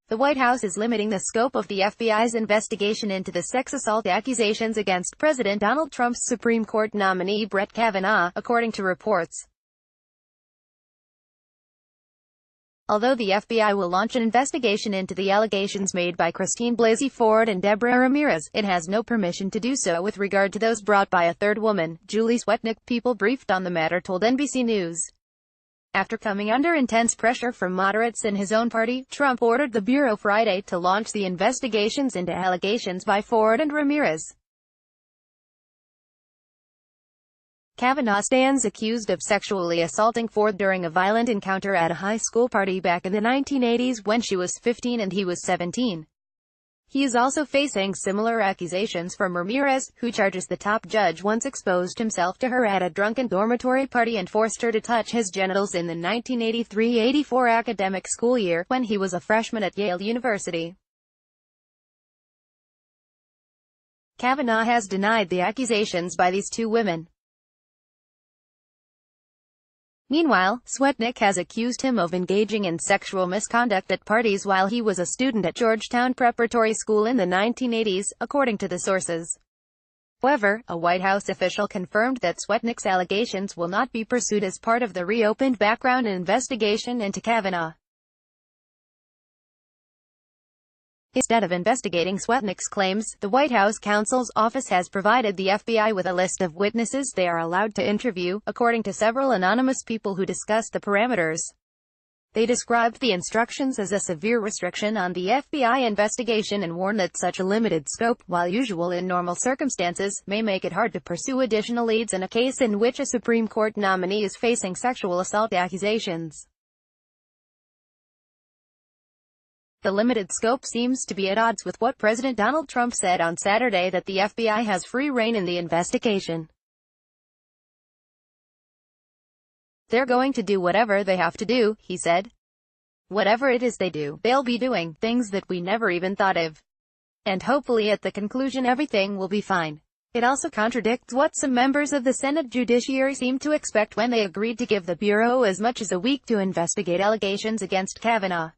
The White House is limiting the scope of the FBI's investigation into the sex assault accusations against President Donald Trump's Supreme Court nominee Brett Kavanaugh, according to reports. Although the FBI will launch an investigation into the allegations made by Christine Blasey Ford and Deborah Ramirez, it has no permission to do so with regard to those brought by a third woman, Julie Swetnick. People briefed on the matter told NBC News. After coming under intense pressure from moderates in his own party, Trump ordered the Bureau Friday to launch the investigations into allegations by Ford and Ramirez. Kavanaugh stands accused of sexually assaulting Ford during a violent encounter at a high school party back in the 1980s when she was 15 and he was 17. He is also facing similar accusations from Ramirez, who charges the top judge once exposed himself to her at a drunken dormitory party and forced her to touch his genitals in the 1983-84 academic school year, when he was a freshman at Yale University. Kavanaugh has denied the accusations by these two women. Meanwhile, Swetnick has accused him of engaging in sexual misconduct at parties while he was a student at Georgetown Preparatory School in the 1980s, according to the sources. However, a White House official confirmed that Swetnick's allegations will not be pursued as part of the reopened background investigation into Kavanaugh. Instead of investigating Swetnick's claims, the White House counsel's office has provided the FBI with a list of witnesses they are allowed to interview, according to several anonymous people who discussed the parameters. They described the instructions as a severe restriction on the FBI investigation and warned that such a limited scope, while usual in normal circumstances, may make it hard to pursue additional leads in a case in which a Supreme Court nominee is facing sexual assault accusations. The limited scope seems to be at odds with what President Donald Trump said on Saturday, that the FBI has free rein in the investigation. "They're going to do whatever they have to do," he said. "Whatever it is they do, they'll be doing things that we never even thought of. And hopefully at the conclusion everything will be fine." It also contradicts what some members of the Senate Judiciary seemed to expect when they agreed to give the Bureau as much as a week to investigate allegations against Kavanaugh.